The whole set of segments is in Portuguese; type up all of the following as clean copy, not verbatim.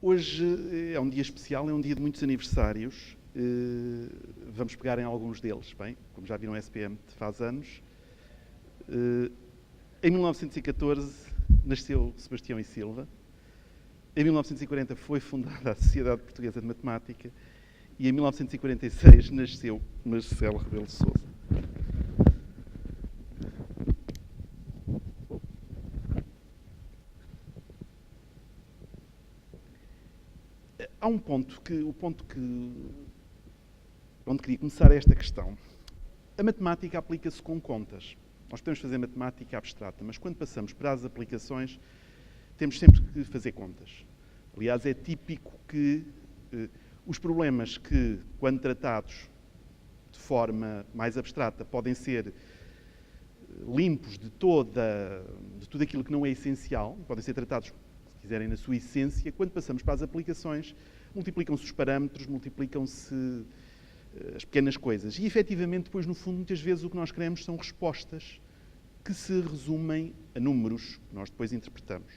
Hoje é um dia especial, é um dia de muitos aniversários. Vamos pegar em alguns deles. Bem, como já viram, o SPM faz anos. Em 1914 nasceu Sebastião e Silva. Em 1940 foi fundada a Sociedade Portuguesa de Matemática. E em 1946 nasceu Marcelo Rebelo de Sousa. Há um ponto onde queria começar esta questão. A matemática aplica-se com contas. Nós podemos fazer matemática abstrata, mas quando passamos para as aplicações, temos sempre que fazer contas. Aliás, é típico que os problemas que, quando tratados de forma mais abstrata, podem ser limpos de tudo aquilo que não é essencial, podem ser tratados, se quiserem, na sua essência. Quando passamos para as aplicações, multiplicam-se os parâmetros, multiplicam-se as pequenas coisas. E, efetivamente, depois, no fundo, muitas vezes o que nós queremos são respostas que se resumem a números que nós depois interpretamos.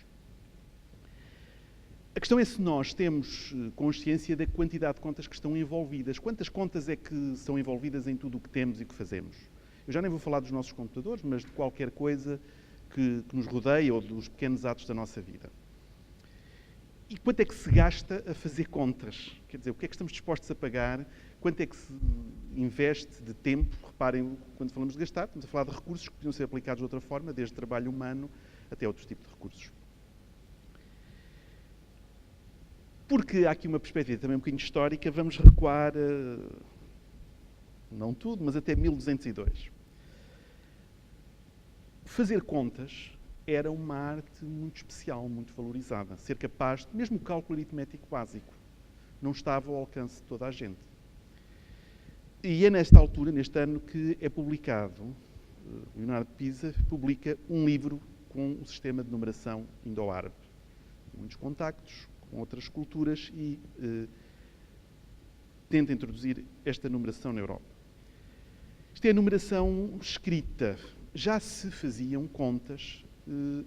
A questão é se nós temos consciência da quantidade de contas que estão envolvidas. Quantas contas é que são envolvidas em tudo o que temos e que fazemos? Eu já nem vou falar dos nossos computadores, mas de qualquer coisa que nos rodeia ou dos pequenos atos da nossa vida. E quanto é que se gasta a fazer contas? Quer dizer, o que é que estamos dispostos a pagar? Quanto é que se investe de tempo? Reparem, quando falamos de gastar, estamos a falar de recursos que podiam ser aplicados de outra forma, desde trabalho humano até outros tipos de recursos. Porque há aqui uma perspectiva também um bocadinho histórica, vamos recuar, não tudo, mas até 1202. Fazer contas era uma arte muito especial, muito valorizada. Ser capaz, mesmo o cálculo aritmético básico, não estava ao alcance de toda a gente. E é nesta altura, neste ano, que é publicado, Leonardo Pisa publica um livro com o sistema de numeração indo-árabe. Muitos contactos com outras culturas e tenta introduzir esta numeração na Europa. Isto é a numeração escrita. Já se faziam contas,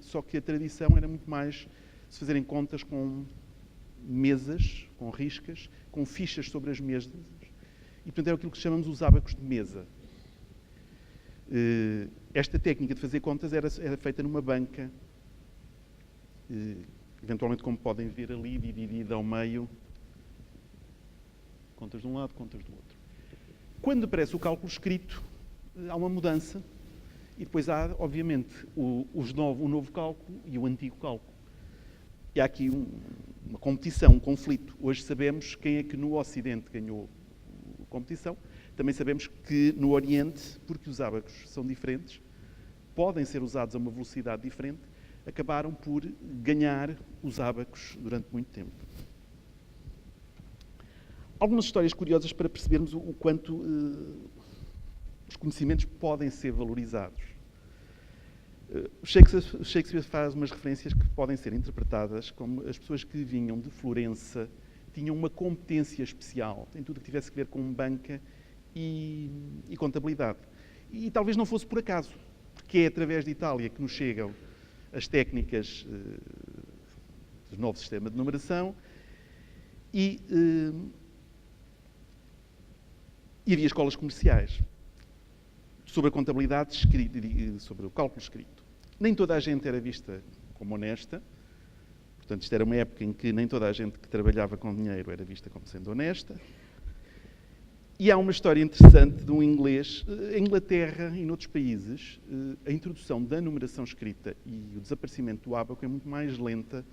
só que a tradição era muito mais se fazerem contas com mesas, com riscas, com fichas sobre as mesas. E, portanto, é aquilo que chamamos os ábacos de mesa. Esta técnica de fazer contas era feita numa banca, eventualmente, como podem ver ali, dividida ao meio, contas de um lado, contas do outro. Quando aparece o cálculo escrito, há uma mudança e depois há, obviamente, o novo cálculo e o antigo cálculo. E há aqui uma competição, um conflito. Hoje sabemos quem é que no Ocidente ganhou a competição. Também sabemos que no Oriente, porque os ábacos são diferentes, podem ser usados a uma velocidade diferente, acabaram por ganhar os ábacos durante muito tempo. Algumas histórias curiosas para percebermos o quanto os conhecimentos podem ser valorizados. Shakespeare faz umas referências que podem ser interpretadas como as pessoas que vinham de Florença tinham uma competência especial em tudo que tivesse a ver com banca e contabilidade. E talvez não fosse por acaso, porque é através de Itália que nos chegam as técnicas do novo sistema de numeração e havia escolas comerciais sobre a contabilidade escrita, sobre o cálculo escrito. Nem toda a gente era vista como honesta, portanto, isto era uma época em que nem toda a gente que trabalhava com dinheiro era vista como sendo honesta. E há uma história interessante de um inglês. Em Inglaterra e noutros países, a introdução da numeração escrita e o desaparecimento do ábaco é muito mais lenta,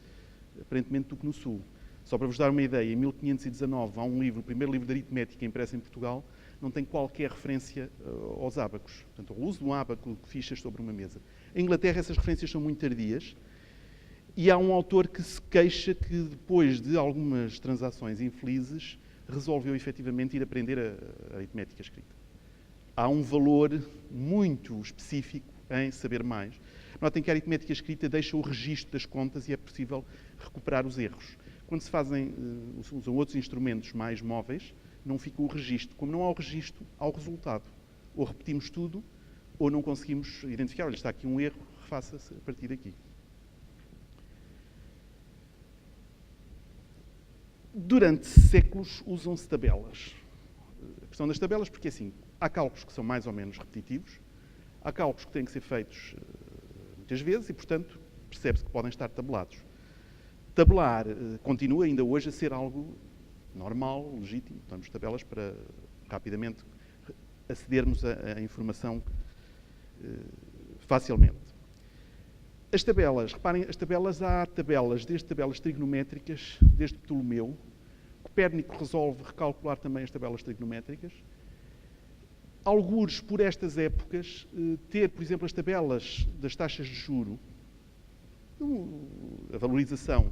aparentemente, do que no Sul. Só para vos dar uma ideia, em 1519 há um livro, o primeiro livro de aritmética impresso em Portugal, não tem qualquer referência aos ábacos. Portanto, o uso de um ábaco de fichas sobre uma mesa. Em Inglaterra essas referências são muito tardias e há um autor que se queixa que depois de algumas transações infelizes resolveu efetivamente ir aprender a aritmética escrita. Há um valor muito específico em saber mais. Notem que a aritmética escrita deixa o registro das contas e é possível recuperar os erros. Quando se usam outros instrumentos mais móveis, não fica o registro. Como não há o registro, há o resultado. Ou repetimos tudo, ou não conseguimos identificar. Olha, está aqui um erro, refaça-se a partir daqui. Durante séculos usam-se tabelas. A questão das tabelas, porque assim, há cálculos que são mais ou menos repetitivos, há cálculos que têm que ser feitos muitas vezes e, portanto, percebe-se que podem estar tabelados. Tabelar continua ainda hoje a ser algo normal, legítimo. Usamos tabelas para rapidamente acedermos à informação facilmente. As tabelas, reparem, há tabelas, desde tabelas trigonométricas, desde Ptolomeu. Copérnico resolve recalcular também as tabelas trigonométricas. Algures, por estas épocas, ter, por exemplo, as tabelas das taxas de juro, a valorização,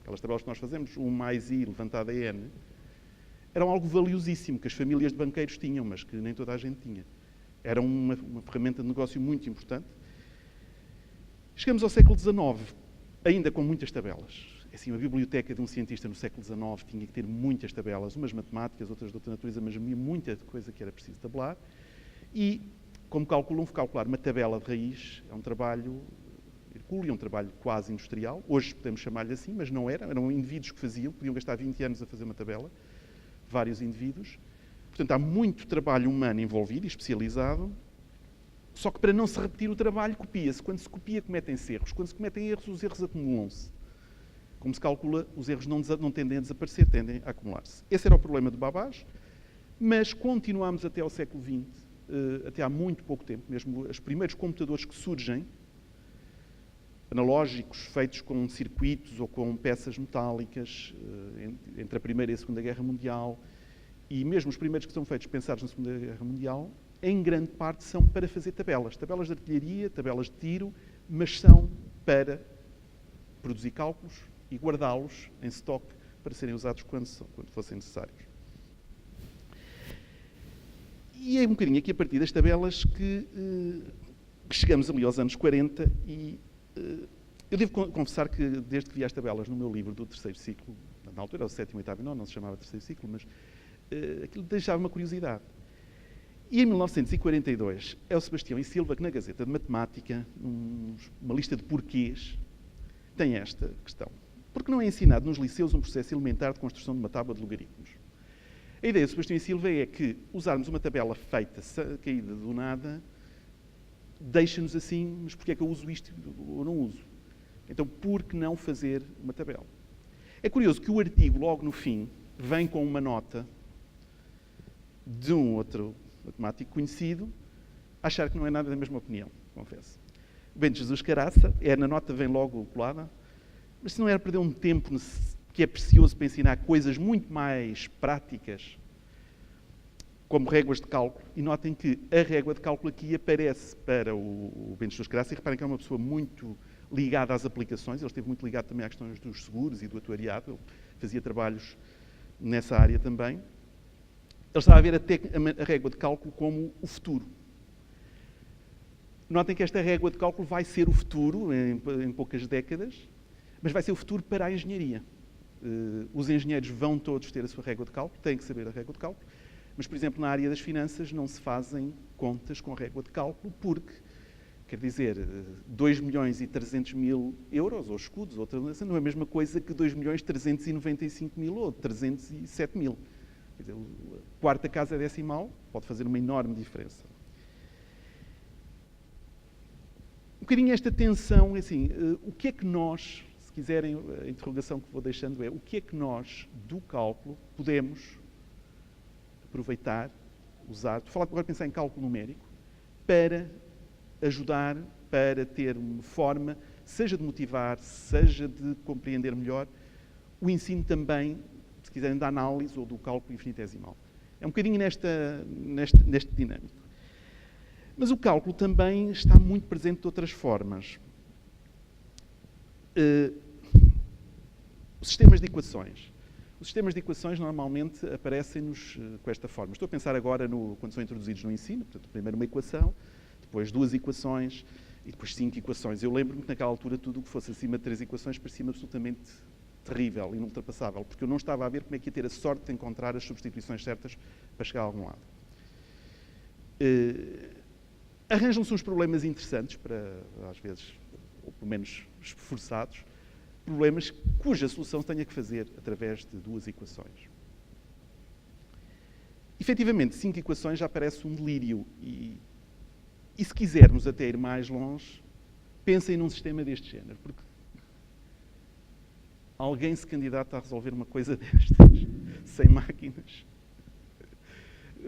aquelas tabelas que nós fazemos, 1 mais I levantado a N, eram algo valiosíssimo, que as famílias de banqueiros tinham, mas que nem toda a gente tinha. Era uma ferramenta de negócio muito importante. Chegamos ao século XIX, ainda com muitas tabelas. Assim, a biblioteca de um cientista no século XIX tinha que ter muitas tabelas, umas matemáticas, outras de outra natureza, mas havia muita coisa que era preciso tabelar. E, como calcular uma tabela de raiz é um trabalho hercúleo, um trabalho quase industrial. Hoje podemos chamar-lhe assim, mas não era. Eram indivíduos que faziam, podiam gastar 20 anos a fazer uma tabela, vários indivíduos. Portanto, há muito trabalho humano envolvido e especializado, só que para não se repetir o trabalho, copia-se. Quando se copia, cometem-se erros. Quando se cometem erros, os erros acumulam-se. Como se calcula, os erros não tendem a desaparecer, tendem a acumular-se. Esse era o problema do Babbage, mas continuamos até ao século XX, até há muito pouco tempo, mesmo os primeiros computadores que surgem, analógicos, feitos com circuitos ou com peças metálicas, entre a Primeira e a Segunda Guerra Mundial, e mesmo os primeiros que são feitos pensados na Segunda Guerra Mundial, em grande parte são para fazer tabelas. Tabelas de artilharia, tabelas de tiro, mas são para produzir cálculos e guardá-los em estoque para serem usados quando fossem necessários. E é um bocadinho aqui a partir das tabelas que chegamos ali aos anos 40 e eu devo confessar que desde que vi as tabelas no meu livro do terceiro ciclo, na altura era o sétimo, oitavo e nono, não se chamava terceiro ciclo, mas aquilo deixava uma curiosidade. E em 1942 é o Sebastião e Silva que na Gazeta de Matemática, uma lista de porquês, tem esta questão. Porque não é ensinado nos liceus um processo elementar de construção de uma tábua de logaritmos? A ideia do Sebastião e Silva é que usarmos uma tabela feita, caída do nada, deixa-nos assim, mas porquê é que eu uso isto ou não uso? Então, por que não fazer uma tabela? É curioso que o artigo, logo no fim, vem com uma nota de um outro matemático conhecido, achar que não é nada da mesma opinião, confesso. Bento Jesus Caraça, na nota vem logo colada, mas se não era perder um tempo que é precioso para ensinar coisas muito mais práticas, como réguas de cálculo, e notem que a régua de cálculo aqui aparece para o Bento Jesus Caraça, e reparem que é uma pessoa muito ligada às aplicações, ele esteve muito ligado também às questões dos seguros e do atuariado, ele fazia trabalhos nessa área também. Ele estava a ver a régua de cálculo como o futuro. Notem que esta régua de cálculo vai ser o futuro, em poucas décadas, mas vai ser o futuro para a engenharia. Os engenheiros vão todos ter a sua régua de cálculo, têm que saber a régua de cálculo, mas, por exemplo, na área das finanças não se fazem contas com régua de cálculo porque, quer dizer, 2.300.000 euros, ou escudos, ou transação, não é a mesma coisa que 2.395.000 ou 307.000. Quer dizer, a quarta casa decimal pode fazer uma enorme diferença. Um bocadinho esta tensão, assim, o que é que nós, se quiserem, a interrogação que vou deixando é, o que é que nós, do cálculo, podemos aproveitar, usar, estou a falar agora pensar em cálculo numérico, para ajudar, para ter uma forma, seja de motivar, seja de compreender melhor, o ensino também, se quiserem, da análise ou do cálculo infinitesimal. É um bocadinho neste dinâmico. Mas o cálculo também está muito presente de outras formas. Os sistemas de equações. Os sistemas de equações normalmente aparecem-nos com esta forma. Estou a pensar agora quando são introduzidos no ensino, portanto, primeiro uma equação, depois 2 equações e depois 5 equações. Eu lembro-me que naquela altura tudo o que fosse acima de 3 equações parecia-me absolutamente terrível, inultrapassável, porque eu não estava a ver como é que ia ter a sorte de encontrar as substituições certas para chegar a algum lado. Arranjam-se uns problemas interessantes, às vezes, ou pelo menos esforçados, problemas cuja solução se tenha que fazer através de 2 equações. Efetivamente, 5 equações já parece um delírio. E se quisermos até ir mais longe, pensem num sistema deste género, porque alguém se candidata a resolver uma coisa destas, sem máquinas,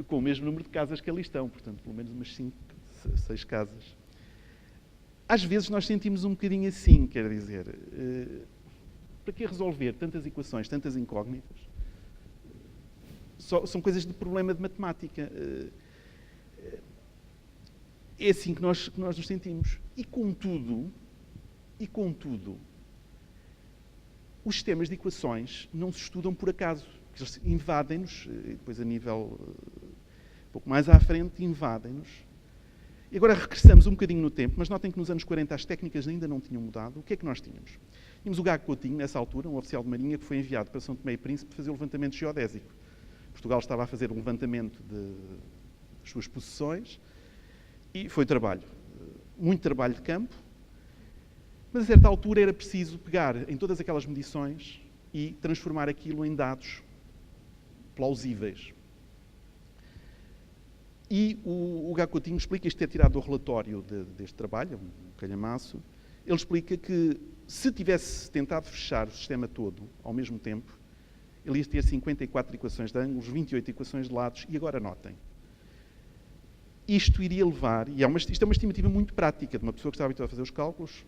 com o mesmo número de casas que ali estão, portanto, pelo menos umas 5, 6 casas. Às vezes nós sentimos um bocadinho assim, quer dizer, para que resolver tantas equações, tantas incógnitas? São coisas de problema de matemática. É assim que nós nos sentimos. E contudo, os sistemas de equações não se estudam por acaso. Eles invadem-nos, e depois a nível um pouco mais à frente, invadem-nos. E agora regressamos um bocadinho no tempo, mas notem que nos anos 40 as técnicas ainda não tinham mudado. O que é que nós tínhamos? Tínhamos o Gago Coutinho, nessa altura, um oficial de marinha, que foi enviado para São Tomé e Príncipe fazer o levantamento geodésico. Portugal estava a fazer um levantamento das suas possessões e foi trabalho. Muito trabalho de campo, mas a certa altura era preciso pegar em todas aquelas medições e transformar aquilo em dados plausíveis. E o Gago Coutinho explica, isto é tirado do relatório deste trabalho, um calhamaço, ele explica que se tivesse tentado fechar o sistema todo ao mesmo tempo, ele ia ter 54 equações de ângulos, 28 equações de lados, e agora notem. Isto iria levar, e isto é uma estimativa muito prática de uma pessoa que está habituada a fazer os cálculos,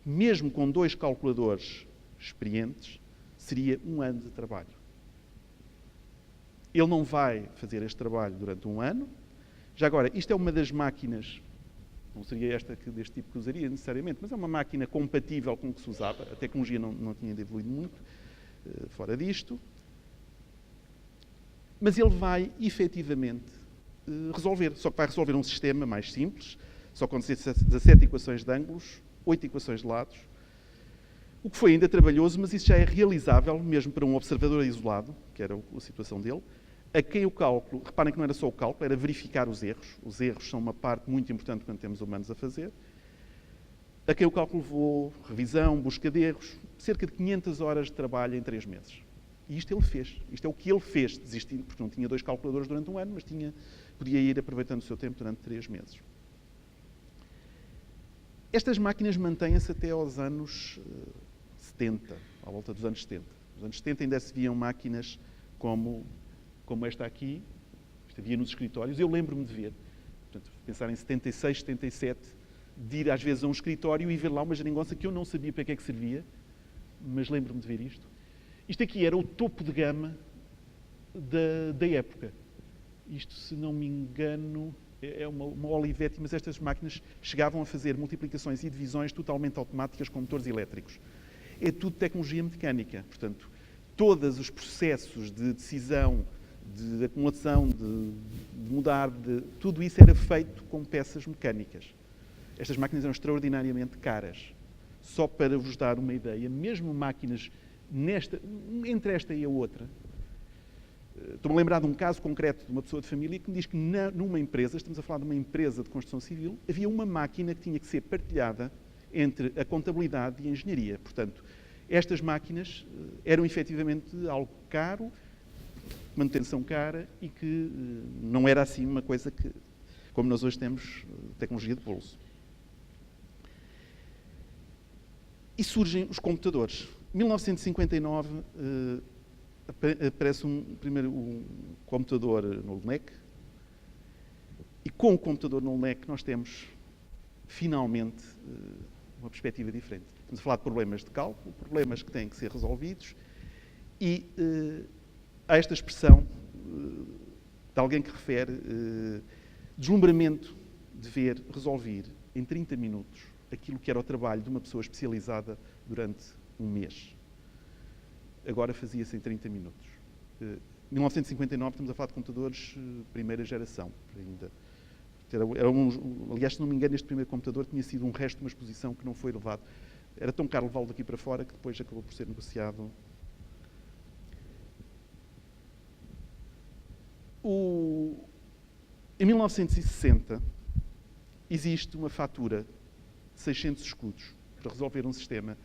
mesmo com 2 calculadores experientes, seria 1 ano de trabalho. Ele não vai fazer este trabalho durante 1 ano. Já agora, isto é uma das máquinas, não seria esta deste tipo que usaria necessariamente, mas é uma máquina compatível com o que se usava. A tecnologia não tinha evoluído muito fora disto. Mas ele vai, efetivamente, resolver. Só que vai resolver um sistema mais simples, só com 17 equações de ângulos, 8 equações de lados, o que foi ainda trabalhoso, mas isso já é realizável, mesmo para um observador isolado, que era a situação dele, a quem o cálculo, reparem que não era só o cálculo, era verificar os erros. Os erros são uma parte muito importante quando temos humanos a fazer. A quem o cálculo levou revisão, busca de erros, cerca de 500 horas de trabalho em 3 meses. E isto ele fez. Isto é o que ele fez, desistindo, porque não tinha 2 calculadores durante 1 ano, mas podia ir aproveitando o seu tempo durante 3 meses. Estas máquinas mantêm-se até aos anos 70, à volta dos anos 70. Nos anos 70 ainda se viam máquinas como esta aqui, isto havia nos escritórios. Eu lembro-me de ver, portanto, pensar em 76, 77, de ir às vezes a um escritório e ver lá uma geringonça que eu não sabia para que é que servia, mas lembro-me de ver isto. Isto aqui era o topo de gama da época. Isto, se não me engano, é uma Olivetti, mas estas máquinas chegavam a fazer multiplicações e divisões totalmente automáticas com motores elétricos. É tudo tecnologia mecânica. Portanto, todos os processos de decisão, de acumulação, de mudar, tudo isso era feito com peças mecânicas. Estas máquinas eram extraordinariamente caras. Só para vos dar uma ideia, mesmo máquinas entre esta e a outra, estou-me a lembrar de um caso concreto de uma pessoa de família que me diz que numa empresa, estamos a falar de uma empresa de construção civil, havia uma máquina que tinha que ser partilhada entre a contabilidade e a engenharia. Portanto, estas máquinas eram efetivamente algo caro, manutenção cara, e que não era assim uma coisa que, como nós hoje temos, tecnologia de bolso. E surgem os computadores. Em 1959 aparece primeiro um computador no LNEC, e com o computador no LNEC nós temos, finalmente, uma perspectiva diferente. Estamos a falar de problemas de cálculo, problemas que têm que ser resolvidos, e há esta expressão de alguém que refere deslumbramento de ver resolver em 30 minutos aquilo que era o trabalho de uma pessoa especializada durante 1 mês. Agora fazia-se em 30 minutos. Em 1959 estamos a falar de computadores primeira geração. Ainda. Aliás, se não me engano, este primeiro computador tinha sido um resto de uma exposição que não foi levado. Era tão caro levá-lo daqui para fora que depois acabou por ser negociado. Em 1960 existe uma fatura de 600 escudos para resolver um sistema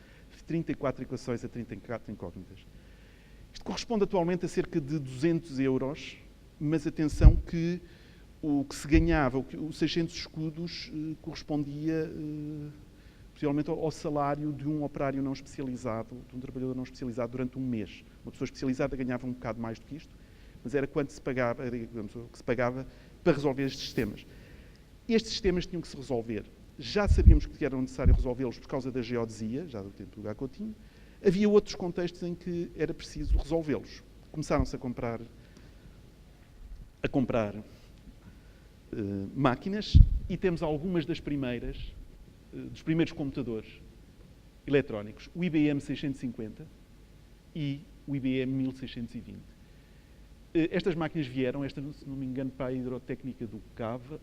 34 equações a 34 incógnitas. Isto corresponde atualmente a cerca de 200 euros, mas atenção que o que se ganhava, os 600 escudos, correspondia possivelmente ao salário de um operário não especializado, de um trabalhador não especializado durante um mês. Uma pessoa especializada ganhava um bocado mais do que isto, mas era quanto se pagava, digamos, o que se pagava para resolver estes sistemas. Estes sistemas tinham que se resolver. Já sabíamos que era necessário resolvê-los por causa da geodesia, já do tempo do Gacotinho. Havia outros contextos em que era preciso resolvê-los. Começaram-se a comprar máquinas e temos algumas das primeiras, dos primeiros computadores eletrónicos, o IBM 650 e o IBM 1620. Estas máquinas vieram, esta, se não me engano, para a hidrotécnica do Cava.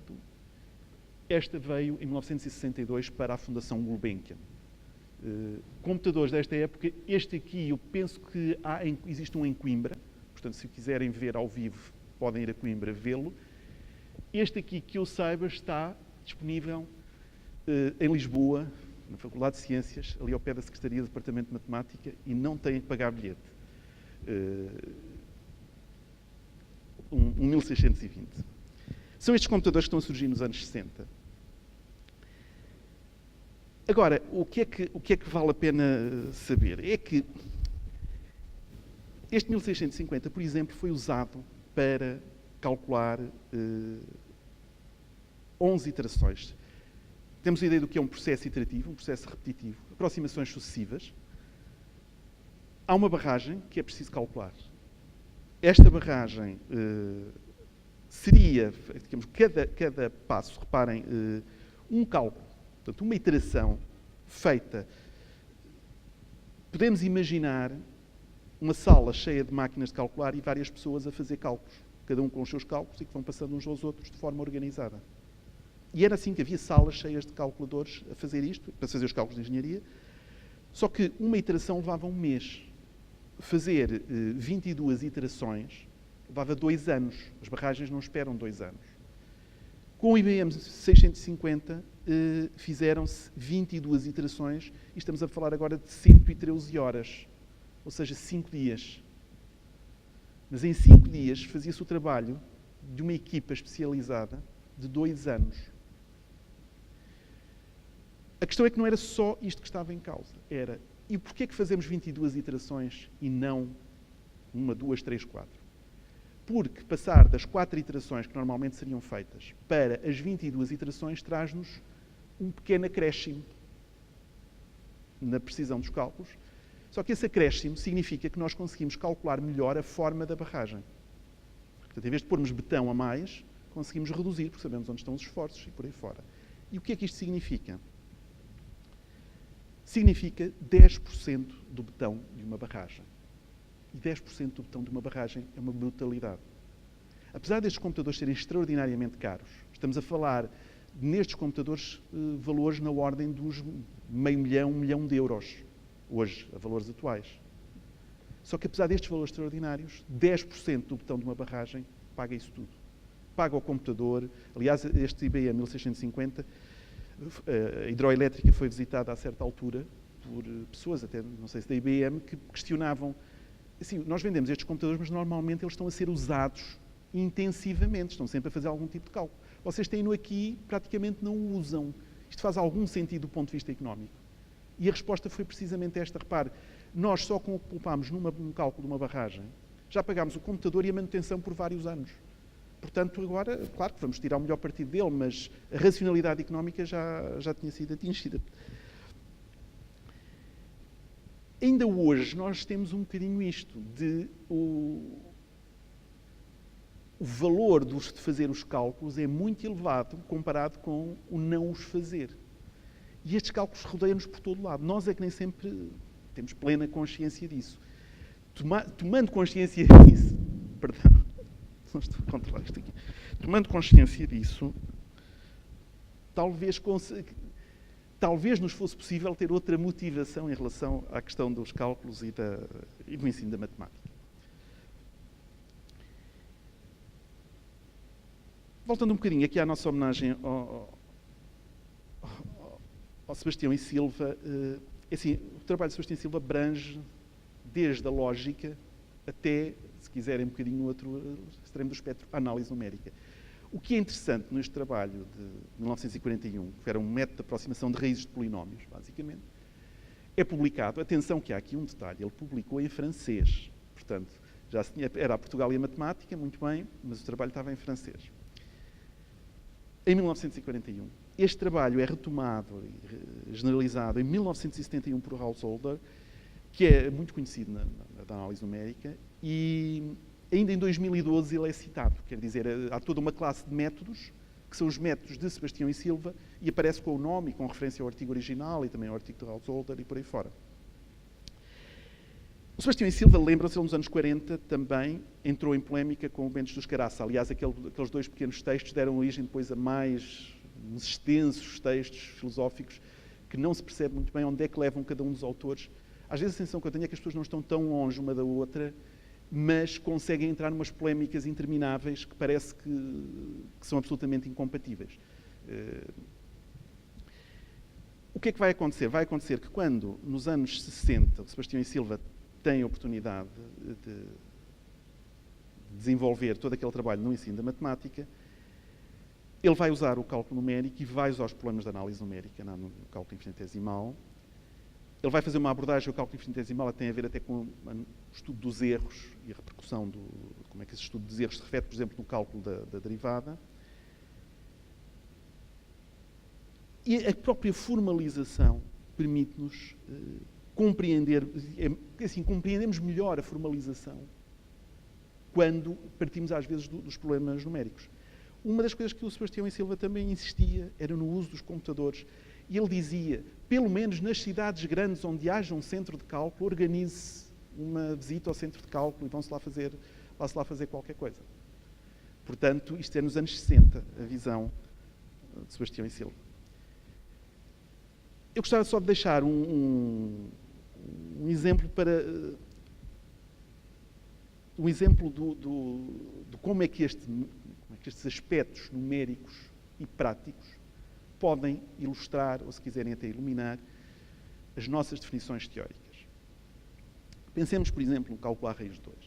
Esta veio em 1962 para a Fundação Gulbenkian. Computadores desta época, este aqui eu penso que existe um em Coimbra, portanto se quiserem ver ao vivo podem ir a Coimbra vê-lo. Este aqui que eu saiba está disponível em Lisboa, na Faculdade de Ciências, ali ao pé da Secretaria do Departamento de Matemática, e não têm que pagar bilhete. Um 1620. São estes computadores que estão a surgir nos anos 60. Agora, o que é que vale a pena saber? É que este 1650, por exemplo, foi usado para calcular 11 iterações. Temos a ideia do que é um processo iterativo, um processo repetitivo, aproximações sucessivas. Há uma barragem que é preciso calcular. Esta barragem seria, digamos, cada passo, reparem, um cálculo, portanto, uma iteração feita. Podemos imaginar uma sala cheia de máquinas de calcular e várias pessoas a fazer cálculos, cada um com os seus cálculos e que vão passando uns aos outros de forma organizada. E era assim que havia salas cheias de calculadores a fazer isto, para fazer os cálculos de engenharia, só que uma iteração levava um mês. Fazer 22 iterações levava 2 anos. As barragens não esperam 2 anos. Com o IBM 650 fizeram-se 22 iterações e estamos a falar agora de 113 horas, ou seja, 5 dias. Mas em 5 dias fazia-se o trabalho de uma equipa especializada de 2 anos. A questão é que não era só isto que estava em causa. Era, e porquê é que fazemos 22 iterações e não 1, 2, 3, 4? Porque passar das 4 iterações que normalmente seriam feitas para as 22 iterações traz-nos um pequeno acréscimo na precisão dos cálculos. Só que esse acréscimo significa que nós conseguimos calcular melhor a forma da barragem. Portanto, em vez de pormos betão a mais, conseguimos reduzir, porque sabemos onde estão os esforços e por aí fora. E o que é que isto significa? Significa 10% do betão de uma barragem. E 10% do betão de uma barragem é uma brutalidade. Apesar destes computadores serem extraordinariamente caros, estamos a falar, nestes computadores, valores na ordem dos meio milhão, 1 milhão de euros, hoje, a valores atuais. Só que apesar destes valores extraordinários, 10% do betão de uma barragem paga isso tudo. Paga o computador. Aliás, este IBM 1650, a hidroelétrica foi visitada a certa altura por pessoas, até não sei se da IBM, que questionavam, assim, nós vendemos estes computadores, mas normalmente eles estão a ser usados intensivamente, estão sempre a fazer algum tipo de cálculo. Vocês têm-no aqui, praticamente não o usam. Isto faz algum sentido do ponto de vista económico? E a resposta foi precisamente esta. Repare, nós só com o que poupámos num cálculo de uma barragem, já pagámos o computador e a manutenção por vários anos. Portanto, agora, claro que vamos tirar o melhor partido dele, mas a racionalidade económica já tinha sido atingida. Ainda hoje nós temos um bocadinho isto, de o valor de fazer os cálculos é muito elevado comparado com o não os fazer. E estes cálculos rodeiam-nos por todo lado. Nós é que nem sempre temos plena consciência disso. Tomando consciência disso, perdão, não estou a controlar isto aqui. Tomando consciência disso, talvez nos fosse possível ter outra motivação em relação à questão dos cálculos e do ensino da matemática. Voltando um bocadinho aqui à nossa homenagem ao Sebastião e Silva, assim, o trabalho de Sebastião Silva abrange desde a lógica até, se quiserem, um bocadinho no outro extremo do espectro, a análise numérica. O que é interessante neste trabalho de 1941, que era um método de aproximação de raízes de polinómios, basicamente, é publicado, atenção que há aqui um detalhe, ele publicou em francês, portanto, já se tinha, era a Portugal e a Matemática, muito bem, mas o trabalho estava em francês. Em 1941, este trabalho é retomado e generalizado em 1971 por Householder, que é muito conhecido na análise numérica, e ainda em 2012 ele é citado, quer dizer, há toda uma classe de métodos, que são os métodos de Sebastião e Silva, e aparece com o nome e com referência ao artigo original e também ao artigo de Householder e por aí fora. O Sebastião e Silva, lembram-se, nos anos 40 também entrou em polémica com o Bento dos Caraça. Aliás, aqueles dois pequenos textos deram origem depois a mais uns extensos textos filosóficos que não se percebe muito bem onde é que levam cada um dos autores. Às vezes a sensação que eu tenho é que as pessoas não estão tão longe uma da outra, mas conseguem entrar numas polémicas intermináveis que parece que são absolutamente incompatíveis. O que é que vai acontecer? Vai acontecer que quando, nos anos 60, o Sebastião e Silva tem a oportunidade de desenvolver todo aquele trabalho no ensino da matemática, ele vai usar o cálculo numérico e vai usar os problemas de análise numérica no cálculo infinitesimal. Ele vai fazer uma abordagem ao cálculo infinitesimal que tem a ver até com o estudo dos erros e a repercussão de como é que esse estudo dos erros se reflete, por exemplo, no cálculo da derivada. E a própria formalização permite-nos compreender, assim, compreendemos melhor a formalização quando partimos às vezes dos problemas numéricos. Uma das coisas que o Sebastião e Silva também insistia era no uso dos computadores. E ele dizia, pelo menos nas cidades grandes onde haja um centro de cálculo, organize uma visita ao centro de cálculo e vá-se lá fazer qualquer coisa. Portanto, isto é nos anos 60, a visão de Sebastião e Silva. Eu gostava só de deixar um exemplo para... um exemplo de como é que estes aspectos numéricos e práticos podem ilustrar, ou se quiserem até iluminar, as nossas definições teóricas. Pensemos, por exemplo, no cálculo à raiz de 2.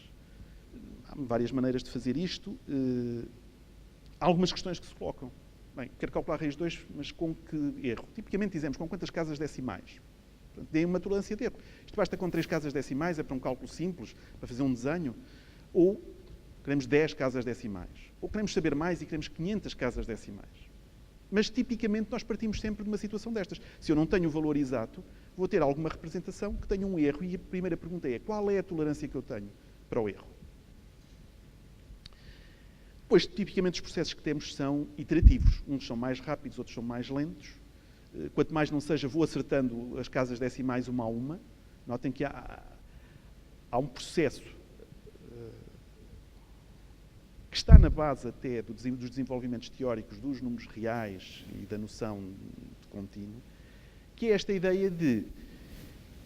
Há várias maneiras de fazer isto. Há algumas questões que se colocam. Bem, quero calcular a raiz de 2, mas com que erro? Tipicamente dizemos com quantas casas decimais. Portanto, deem uma tolerância de erro. Isto basta com 3 casas decimais, é para um cálculo simples, para fazer um desenho. Ou queremos 10 casas decimais. Ou queremos saber mais e queremos 500 casas decimais. Mas, tipicamente, nós partimos sempre de uma situação destas. Se eu não tenho o valor exato, vou ter alguma representação que tenha um erro. E a primeira pergunta é, qual é a tolerância que eu tenho para o erro? Pois, tipicamente, os processos que temos são iterativos. Uns são mais rápidos, outros são mais lentos. Quanto mais não seja, vou acertando as casas decimais uma a uma. Notem que há um processo que está na base até dos desenvolvimentos teóricos dos números reais e da noção de contínuo, que é esta ideia de,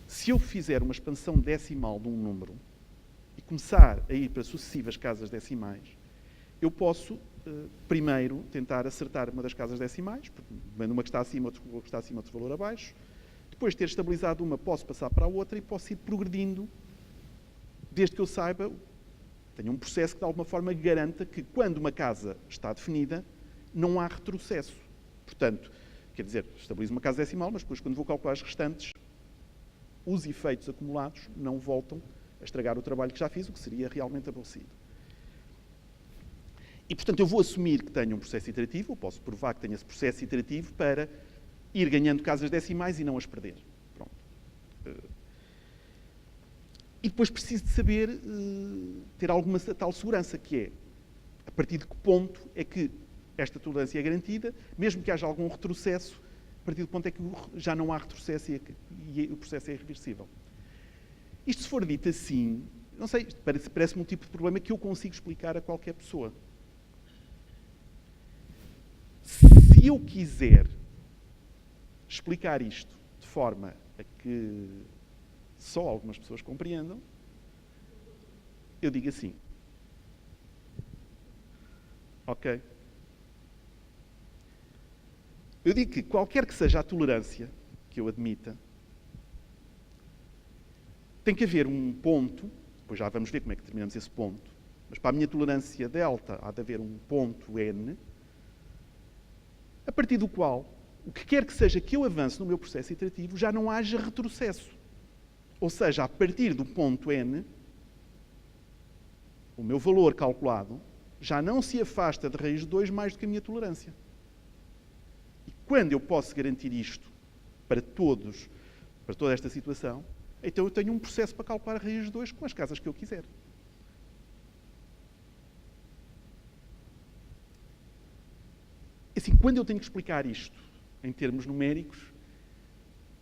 se eu fizer uma expansão decimal de um número e começar a ir para sucessivas casas decimais, eu posso, primeiro, tentar acertar uma das casas decimais, vendo uma que está acima, outra que está acima, outro valor abaixo. Depois de ter estabilizado uma, posso passar para a outra e posso ir progredindo, desde que eu saiba, tenho um processo que de alguma forma garanta que quando uma casa está definida, não há retrocesso. Portanto, quer dizer, estabilizo uma casa decimal, mas depois quando vou calcular as restantes, os efeitos acumulados não voltam a estragar o trabalho que já fiz, o que seria realmente aborrecido. E, portanto, eu vou assumir que tenho um processo iterativo, eu posso provar que tenho esse processo iterativo para ir ganhando casas decimais e não as perder. Pronto. E depois preciso de saber ter alguma tal segurança, que é a partir de que ponto é que esta tolerância é garantida, mesmo que haja algum retrocesso, a partir do ponto é que já não há retrocesso e o processo é irreversível. Isto, se for dito assim, não sei, parece-me um tipo de problema que eu consigo explicar a qualquer pessoa. Se eu quiser explicar isto de forma a que só algumas pessoas compreendam, eu digo assim. Ok? Eu digo que qualquer que seja a tolerância que eu admita, tem que haver um ponto, depois já vamos ver como é que determinamos esse ponto, mas para a minha tolerância delta há de haver um ponto N, a partir do qual, o que quer que seja que eu avance no meu processo iterativo, já não haja retrocesso. Ou seja, a partir do ponto N, o meu valor calculado já não se afasta de raiz de 2 mais do que a minha tolerância. E quando eu posso garantir isto para toda esta situação, então eu tenho um processo para calcular a raiz de 2 com as casas que eu quiser. Assim, quando eu tenho que explicar isto em termos numéricos,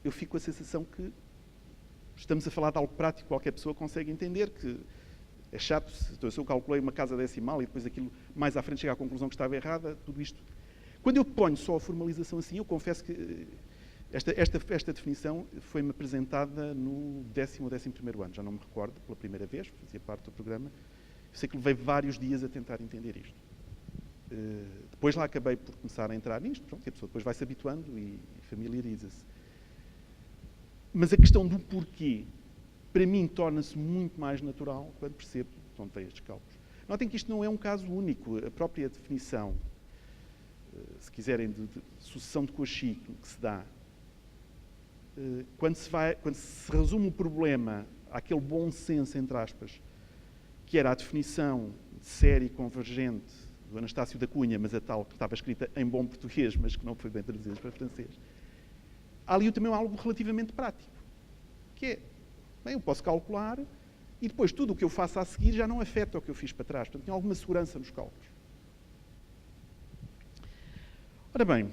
eu fico com a sensação que estamos a falar de algo prático, qualquer pessoa consegue entender que é chato, se eu calculei uma casa decimal e depois aquilo mais à frente chega à conclusão que estava errada, tudo isto. Quando eu ponho só a formalização assim, eu confesso que esta definição foi-me apresentada no 10º ou 11º ano, já não me recordo, pela primeira vez, fazia parte do programa. Eu sei que levei vários dias a tentar entender isto. Depois lá acabei por começar a entrar nisto, pronto, e a pessoa depois vai se habituando e familiariza-se. Mas a questão do porquê, para mim, torna-se muito mais natural quando percebo de onde vêm estes cálculos. Notem que isto não é um caso único. A própria definição, se quiserem, de sucessão de Cauchy que se dá, quando se resume o problema àquele bom senso, entre aspas, que era a definição de série convergente do Anastácio da Cunha, mas a tal que estava escrita em bom português, mas que não foi bem traduzida para francês, há ali também algo relativamente prático, que é, bem, eu posso calcular e depois tudo o que eu faço a seguir já não afeta o que eu fiz para trás. Portanto, tenho alguma segurança nos cálculos. Ora bem,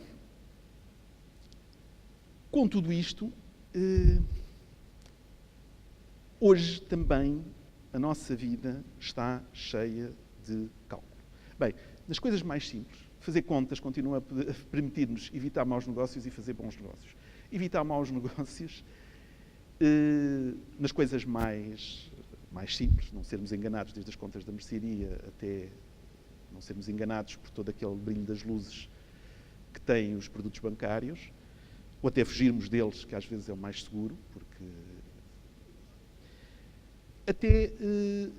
com tudo isto, hoje também a nossa vida está cheia de cálculo. Bem, nas coisas mais simples, fazer contas continua a permitir-nos evitar maus negócios e fazer bons negócios. Evitar maus negócios nas coisas mais simples, não sermos enganados desde as contas da mercearia até não sermos enganados por todo aquele brilho das luzes que têm os produtos bancários, ou até fugirmos deles, que às vezes é o mais seguro, porque até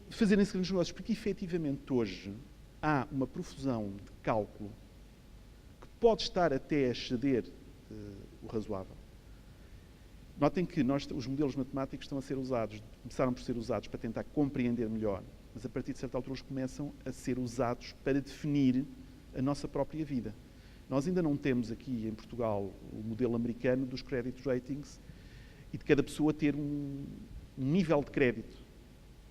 fazerem-se grandes negócios, porque efetivamente hoje há uma profusão de cálculo que pode estar até a exceder o razoável. Notem que os modelos matemáticos estão a ser usados, começaram por ser usados para tentar compreender melhor, mas a partir de certa altura eles começam a ser usados para definir a nossa própria vida. Nós ainda não temos aqui em Portugal o modelo americano dos credit ratings e de cada pessoa ter um nível de crédito.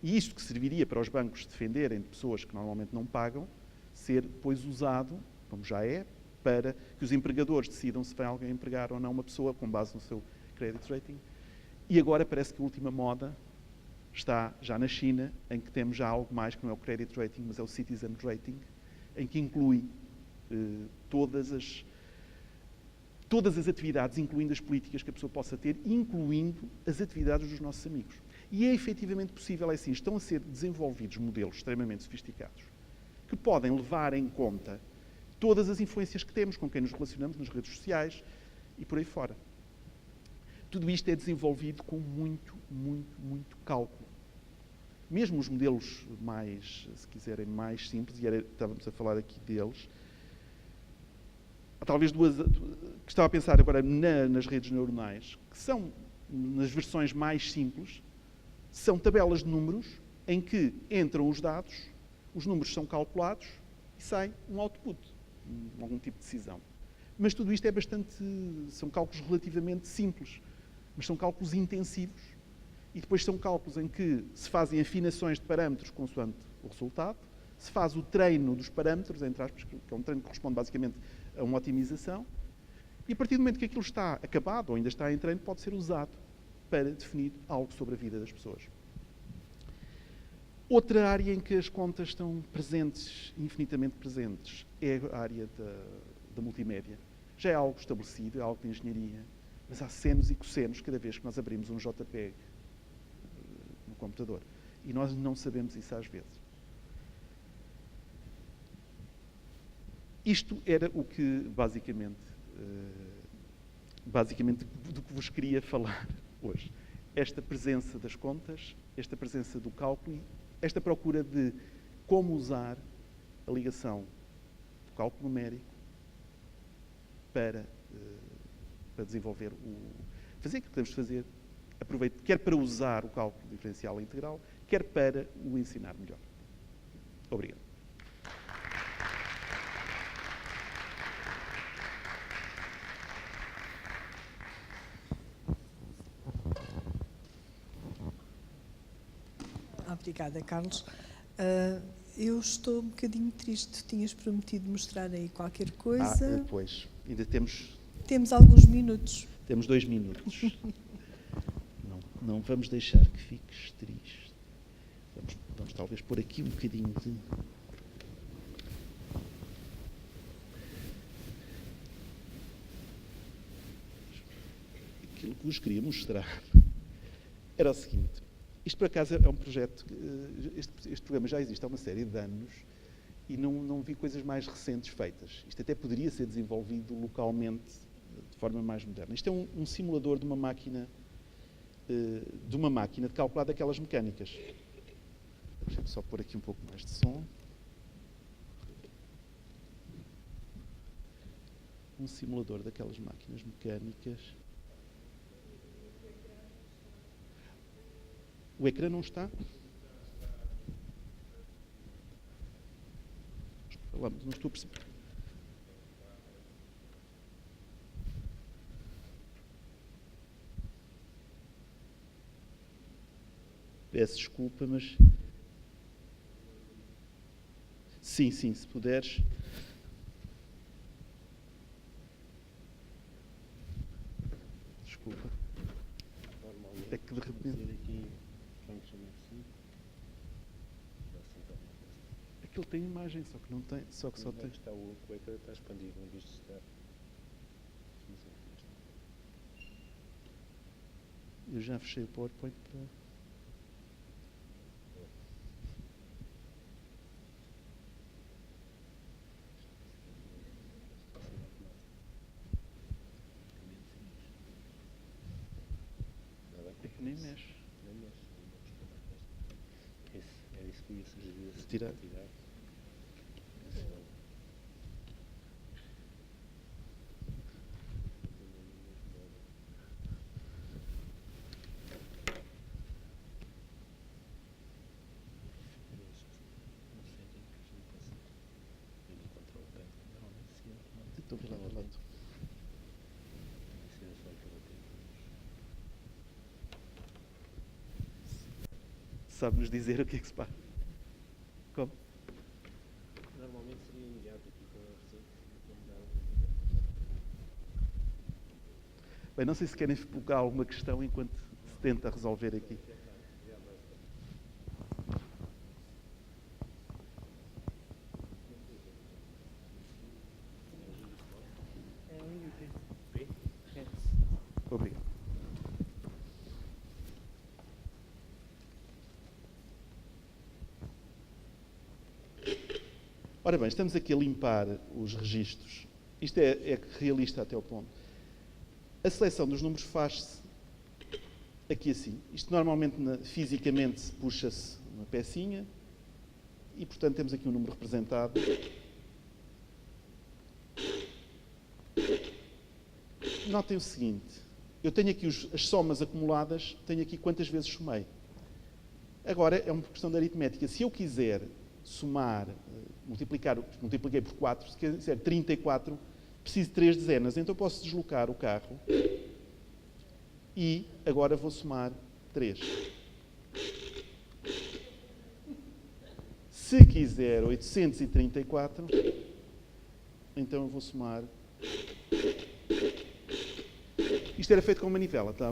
E isto que serviria para os bancos defenderem de pessoas que normalmente não pagam, ser depois usado, como já é, para que os empregadores decidam se vai alguém empregar ou não uma pessoa com base no seu credit rating. E agora parece que a última moda está já na China, em que temos já algo mais que não é o credit rating, mas é o citizen rating, em que inclui todas as atividades, incluindo as políticas que a pessoa possa ter, incluindo as atividades dos nossos amigos. E é efetivamente possível, é assim, estão a ser desenvolvidos modelos extremamente sofisticados que podem levar em conta todas as influências que temos, com quem nos relacionamos nas redes sociais e por aí fora. Tudo isto é desenvolvido com muito, muito, muito cálculo. Mesmo os modelos mais, se quiserem, mais simples, e estávamos a falar aqui deles, há talvez duas, que estava a pensar agora nas redes neuronais, que são, nas versões mais simples, são tabelas de números em que entram os dados, os números são calculados e sai um output, algum tipo de decisão. Mas tudo isto são cálculos relativamente simples, mas são cálculos intensivos. E depois são cálculos em que se fazem afinações de parâmetros consoante o resultado, se faz o treino dos parâmetros, entre aspas, que é um treino que corresponde basicamente a uma otimização, e a partir do momento que aquilo está acabado ou ainda está em treino, pode ser usado para definir algo sobre a vida das pessoas. Outra área em que as contas estão presentes, infinitamente presentes, é a área da multimédia. Já é algo estabelecido, é algo de engenharia, mas há senos e cossenos cada vez que nós abrimos um JPEG no computador. E nós não sabemos isso às vezes. Isto era o que, basicamente, do que vos queria falar hoje. esta presença das contas, esta presença do cálculo e esta procura de como usar a ligação do cálculo numérico para desenvolver fazer aquilo que temos de fazer, quer para usar o cálculo diferencial integral, quer para o ensinar melhor. Obrigado. Obrigada, Carlos. Eu estou um bocadinho triste. Tinhas prometido mostrar aí qualquer coisa. Pois, ainda temos... Temos alguns minutos. Temos 2 minutos. Não vamos deixar que fiques triste. Vamos talvez pôr aqui um bocadinho de... Aquilo que vos queria mostrar era o seguinte. Isto, por acaso, é um projeto... Este programa já existe há uma série de anos e não vi coisas mais recentes feitas. Isto até poderia ser desenvolvido localmente de forma mais moderna. Isto é um simulador de uma máquina de calcular daquelas mecânicas. Deixa-me só pôr aqui um pouco mais de som. Um simulador daquelas máquinas mecânicas. O ecrã não está? Não estou a perceber. Peço desculpa, mas... Sim, se puderes. Desculpa. É que de repente... Aquilo tem imagem, só que não tem... Só tem... Está o ecrã está expandido, em vez de estar... Eu já fechei o PowerPoint para... É que nem mexe. Era isso que eu ia sugerir. Se tirar. Estou a lá. Sabe-nos dizer o que é que se passa? Como? Normalmente seria imediato aqui com a receita. Bem, não sei se querem colocar alguma questão enquanto se tenta resolver aqui. Obrigado. Ora bem, estamos aqui a limpar os registros. Isto é realista até ao ponto. A seleção dos números faz-se aqui assim. Isto normalmente, fisicamente, puxa-se uma pecinha e, portanto, temos aqui um número representado. Notem o seguinte. Eu tenho aqui as somas acumuladas, tenho aqui quantas vezes somei. Agora, é uma questão de aritmética. Se eu quiser somar, multipliquei por 4, se quiser 34, preciso de 3 dezenas. Então posso deslocar o carro e agora vou somar 3. Se quiser 834, então eu vou somar... Isto era feito com manivela, tá?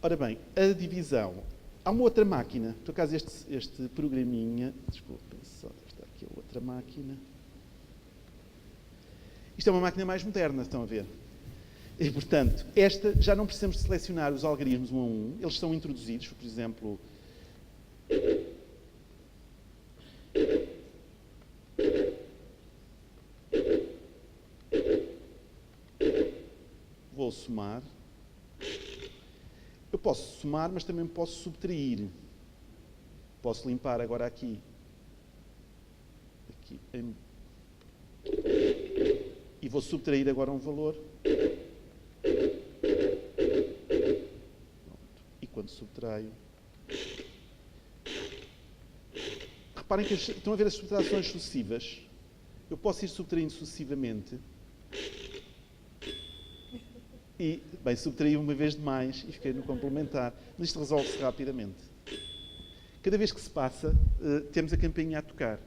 Ora bem, a divisão. Há uma outra máquina, por acaso este programinha, desculpem, só está aqui a outra máquina. Isto é uma máquina mais moderna, estão a ver? E, portanto, esta já não precisamos de selecionar os algarismos um a um, eles são introduzidos, por exemplo... só somar. Eu posso somar, mas também posso subtrair. Posso limpar agora aqui. E vou subtrair agora um valor. E quando subtraio... Reparem que estão a ver as subtrações sucessivas. Eu posso ir subtraindo sucessivamente. E, bem, subtraí uma vez demais e fiquei no complementar. Mas isto resolve-se rapidamente. Cada vez que se passa, temos a campainha a tocar.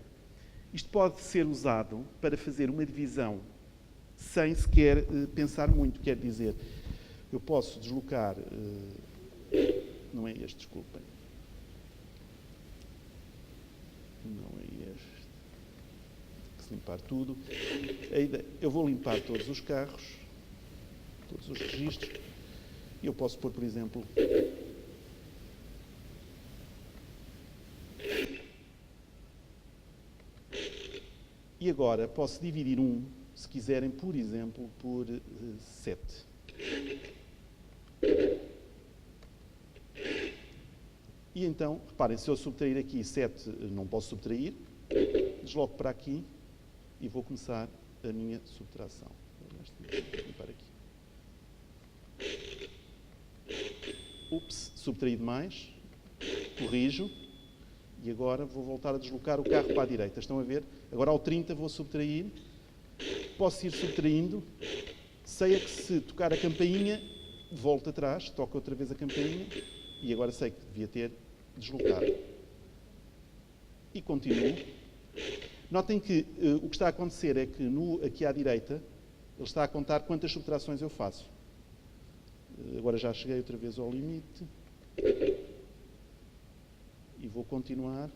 Isto pode ser usado para fazer uma divisão sem sequer pensar muito. Quer dizer, eu posso deslocar... não é este, desculpem. Não é este. Tem que se limpar tudo. Eu vou limpar todos os carros, todos os registros. E eu posso pôr, por exemplo... E agora posso dividir se quiserem, por exemplo, por 7. E então, reparem, se eu subtrair aqui 7, não posso subtrair, desloco para aqui e vou começar a minha subtração. Vou limpar aqui. Ups, subtraí demais, corrijo. E agora vou voltar a deslocar o carro para a direita. Estão a ver? Agora ao 30 vou subtrair. Posso ir subtraindo. Sei é que se tocar a campainha, volto atrás, toco outra vez a campainha. E agora sei que devia ter deslocado. E continuo. Notem que o que está a acontecer é que aqui à direita, ele está a contar quantas subtrações eu faço. Agora já cheguei outra vez ao limite. E vou continuar.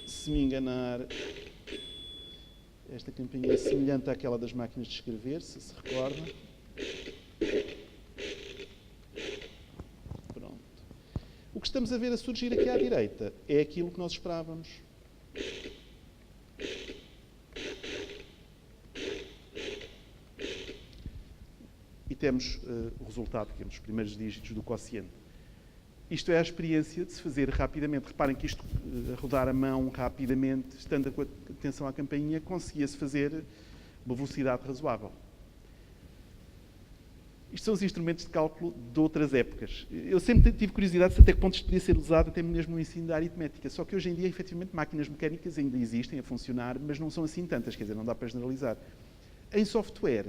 Se me enganar, esta campainha é semelhante àquela das máquinas de escrever, se recordam. Pronto. O que estamos a ver a surgir aqui à direita é aquilo que nós esperávamos. E temos o resultado, temos os primeiros dígitos do quociente. Isto é a experiência de se fazer rapidamente. Reparem que isto, a rodar a mão rapidamente, estando com atenção à campainha, conseguia-se fazer uma velocidade razoável. Isto são os instrumentos de cálculo de outras épocas. Eu sempre tive curiosidade de até que ponto isto podia ser usado até mesmo no ensino da aritmética. Só que hoje em dia, efetivamente, máquinas mecânicas ainda existem a funcionar, mas não são assim tantas, quer dizer, não dá para generalizar. Em software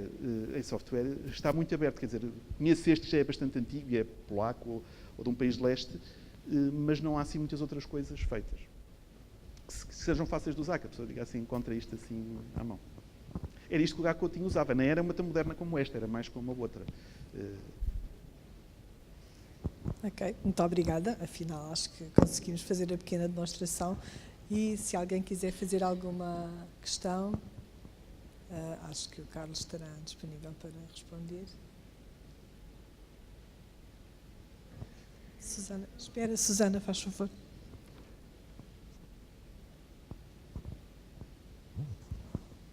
está muito aberto, quer dizer, conheço este que já é bastante antigo, é polaco ou de um país de leste, mas não há assim muitas outras coisas feitas que sejam fáceis de usar, que a pessoa diga assim, encontra isto assim à mão. Era isto que o Gacotinho usava, não era uma tão moderna como esta, era mais como a outra. Ok, muito obrigada. Afinal, acho que conseguimos fazer a pequena demonstração. E se alguém quiser fazer alguma questão, acho que o Carlos estará disponível para responder. Susana, espera, Susana, faz favor.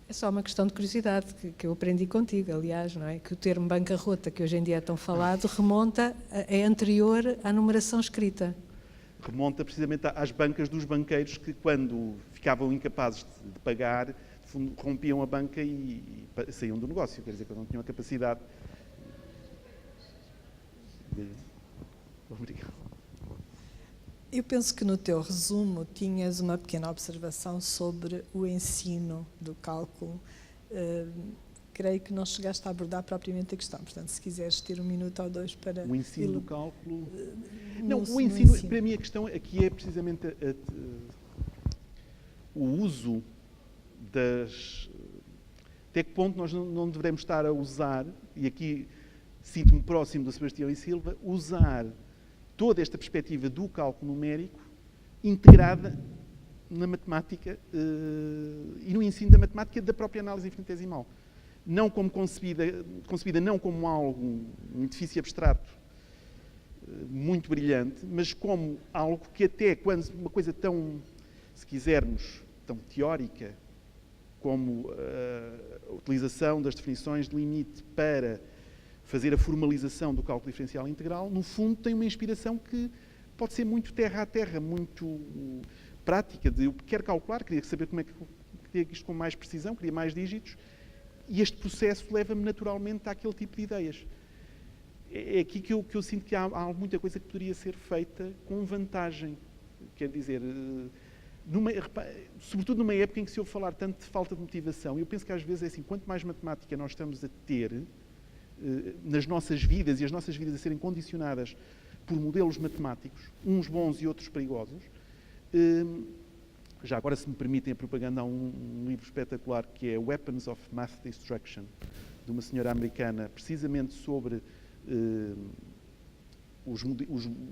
É só uma questão de curiosidade que eu aprendi contigo, aliás, não é? Que o termo bancarrota, que hoje em dia é tão falado, remonta, é anterior à numeração escrita. Remonta precisamente às bancas dos banqueiros que, quando ficavam incapazes de pagar, rompiam a banca e saíam do negócio. Quer dizer, que não tinham a capacidade de... Obrigado. Eu penso que no teu resumo tinhas uma pequena observação sobre o ensino do cálculo. Creio que não chegaste a abordar propriamente a questão. Portanto, se quiseres ter 1 minuto ou 2 para... O ensino do cálculo... Não, no o ensino, ensino. para mim a questão aqui é precisamente o uso das... Até que ponto nós não devemos estar a usar, e aqui sinto-me próximo do Sebastião e Silva, usar toda esta perspectiva do cálculo numérico integrada na matemática e no ensino da matemática da própria análise infinitesimal. Não como concebida não como algo, um edifício abstrato, muito brilhante, mas como algo que até quando uma coisa tão, se quisermos, tão teórica, como a utilização das definições de limite para fazer a formalização do cálculo diferencial integral, no fundo tem uma inspiração que pode ser muito terra a terra, muito prática, de eu quero calcular, queria saber como é que queria isto com mais precisão, queria mais dígitos, e este processo leva-me naturalmente àquele tipo de ideias. É aqui que eu sinto que há muita coisa que poderia ser feita com vantagem. Quer dizer, sobretudo numa época em que se ouve falar tanto de falta de motivação, eu penso que às vezes é assim, quanto mais matemática nós estamos a ter nas nossas vidas, e as nossas vidas a serem condicionadas por modelos matemáticos, uns bons e outros perigosos. Já agora, se me permitem a propaganda, há um livro espetacular que é Weapons of Math Destruction, de uma senhora americana, precisamente sobre a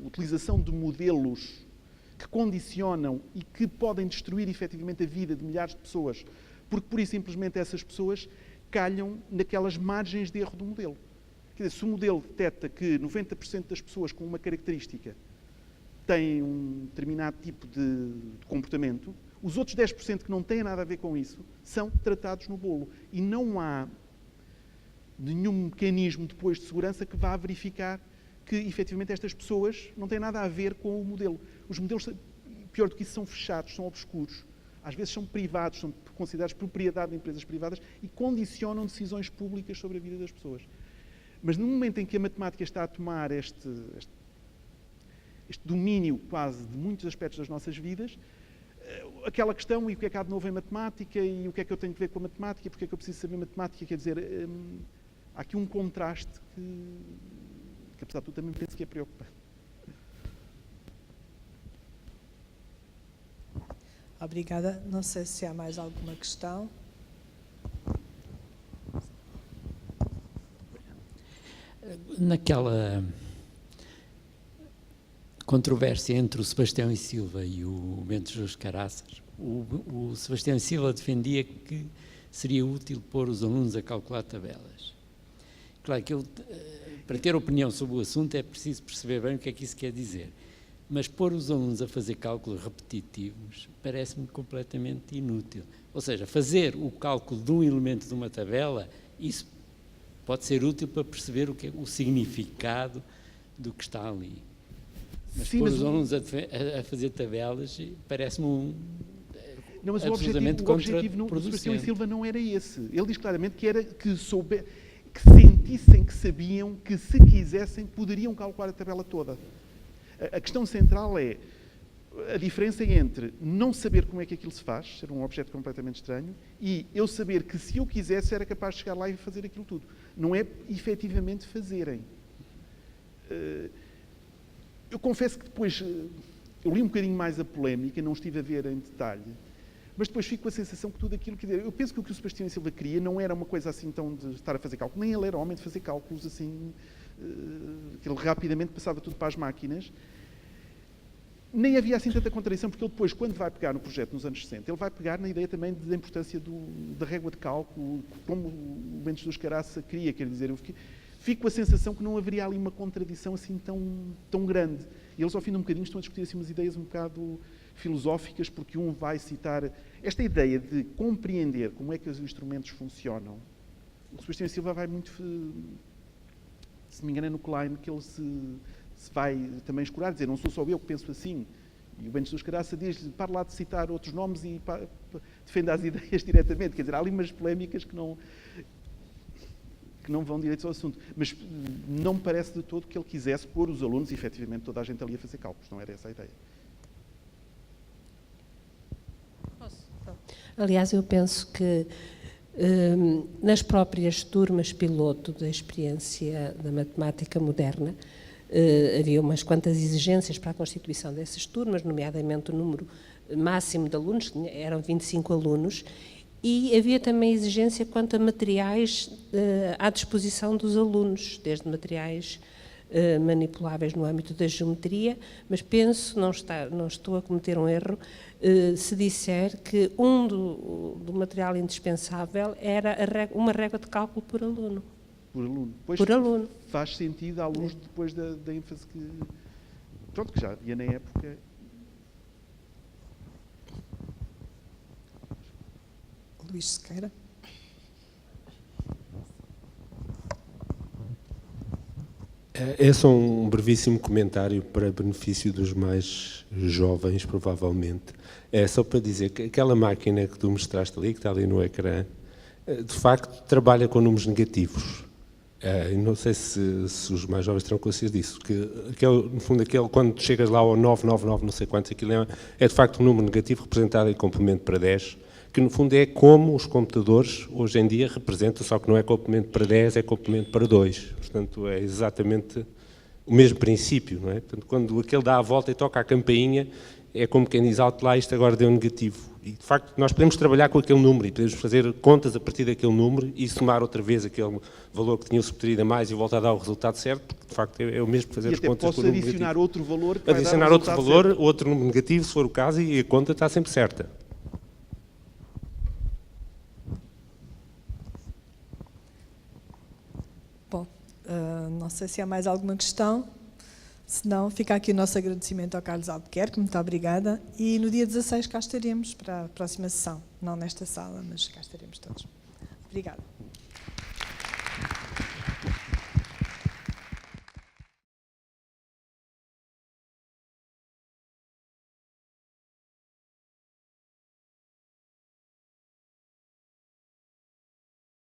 utilização de modelos que condicionam e que podem destruir efetivamente a vida de milhares de pessoas, porque pura e simplesmente essas pessoas calham naquelas margens de erro do modelo. Quer dizer, se o modelo detecta que 90% das pessoas com uma característica têm um determinado tipo de comportamento, os outros 10% que não têm nada a ver com isso são tratados no bolo. E não há nenhum mecanismo depois de segurança que vá verificar que, efetivamente, estas pessoas não têm nada a ver com o modelo. Os modelos, pior do que isso, são fechados, são obscuros. Às vezes são privados, são considerados propriedade de empresas privadas e condicionam decisões públicas sobre a vida das pessoas. Mas no momento em que a matemática está a tomar este domínio quase de muitos aspectos das nossas vidas, aquela questão, e o que é que há de novo em matemática, e o que é que eu tenho que ver com a matemática, e porque é que eu preciso saber matemática, quer dizer, há aqui um contraste que apesar de tudo também penso que é preocupante. Obrigada. Não sei se há mais alguma questão. Naquela controvérsia entre o Sebastião e Silva e o Bento Jesus Caraças, o Sebastião e Silva defendia que seria útil pôr os alunos a calcular tabelas. Claro que para ter opinião sobre o assunto é preciso perceber bem o que é que isso quer dizer. Mas pôr os alunos a fazer cálculos repetitivos parece-me completamente inútil. Ou seja, fazer o cálculo de um elemento de uma tabela, isso pode ser útil para perceber o significado do que está ali. Mas pôr os alunos a fazer tabelas parece-me não, mas o objetivo do Sebastião e Silva não era esse. Ele diz claramente que era que sentissem que sabiam que, se quisessem, poderiam calcular a tabela toda. A questão central é a diferença entre não saber como é que aquilo se faz, ser um objeto completamente estranho, e eu saber que, se eu quisesse, era capaz de chegar lá e fazer aquilo tudo. Não é efetivamente fazerem. Eu confesso que depois eu li um bocadinho mais a polémica, não estive a ver em detalhe, mas depois fico com a sensação que tudo aquilo, quer dizer, eu penso que o Sebastião e Silva queria não era uma coisa assim tão de estar a fazer cálculo, nem ele era homem de fazer cálculos assim, que ele rapidamente passava tudo para as máquinas. Nem havia assim tanta contradição, porque ele depois, quando vai pegar no projeto nos anos 60, ele vai pegar na ideia também da importância da régua de cálculo, como o Bento Jesus Caraça queria, quer dizer, eu fico com a sensação que não haveria ali uma contradição assim tão grande. E eles, ao fim de um bocadinho, estão a discutir assim, umas ideias um bocado filosóficas, porque um vai citar esta ideia de compreender como é que os instrumentos funcionam. O Sebastião Silva vai muito, se não me engano, é no Klein que ele se vai também escurar, dizer, não sou só eu que penso assim. E o Bento Jesus Caraça diz-lhe, para lá de citar outros nomes e defenda as ideias diretamente. Quer dizer, há ali umas polémicas que não vão direito ao assunto. Mas não me parece de todo que ele quisesse pôr os alunos, e efetivamente toda a gente ali a fazer cálculos. Não era essa a ideia. Aliás, eu penso que nas próprias turmas piloto da experiência da matemática moderna, havia umas quantas exigências para a constituição dessas turmas, nomeadamente o número máximo de alunos, eram 25 alunos, e havia também exigência quanto a materiais à disposição dos alunos, desde materiais manipuláveis no âmbito da geometria, mas penso, não estou a cometer um erro, se disser que do material indispensável era uma régua de cálculo por aluno. Por aluno. Pois por aluno. Faz sentido à luz depois da ênfase que já havia na época. Luís Sequeira. É só um brevíssimo comentário para benefício dos mais jovens, provavelmente. É só para dizer que aquela máquina que tu mostraste ali, que está ali no ecrã, de facto trabalha com números negativos. Não sei se os mais jovens terão consciência disso, que no fundo quando chegas lá ao 999 não sei quantos, aquilo é de facto um número negativo representado em complemento para 10, que no fundo é como os computadores hoje em dia representam, só que não é complemento para 10, é complemento para 2. Portanto, é exatamente o mesmo princípio, não é? Portanto, quando aquele dá a volta e toca a campainha, é como quem diz alto lá, isto agora deu negativo. E, de facto, nós podemos trabalhar com aquele número e podemos fazer contas a partir daquele número e somar outra vez aquele valor que tinha subtraído a mais e voltar a dar o resultado certo, porque, de facto, é o mesmo fazer as contas com o número negativo. E até posso adicionar outro valor que vai dar o adicionar outro resultado valor, certo. outro número negativo, se for o caso, e a conta está sempre certa. Bom, não sei se há mais alguma questão. Se não, fica aqui o nosso agradecimento ao Carlos Albuquerque, muito obrigada. E no dia 16 cá estaremos para a próxima sessão. Não nesta sala, mas cá estaremos todos. Obrigada.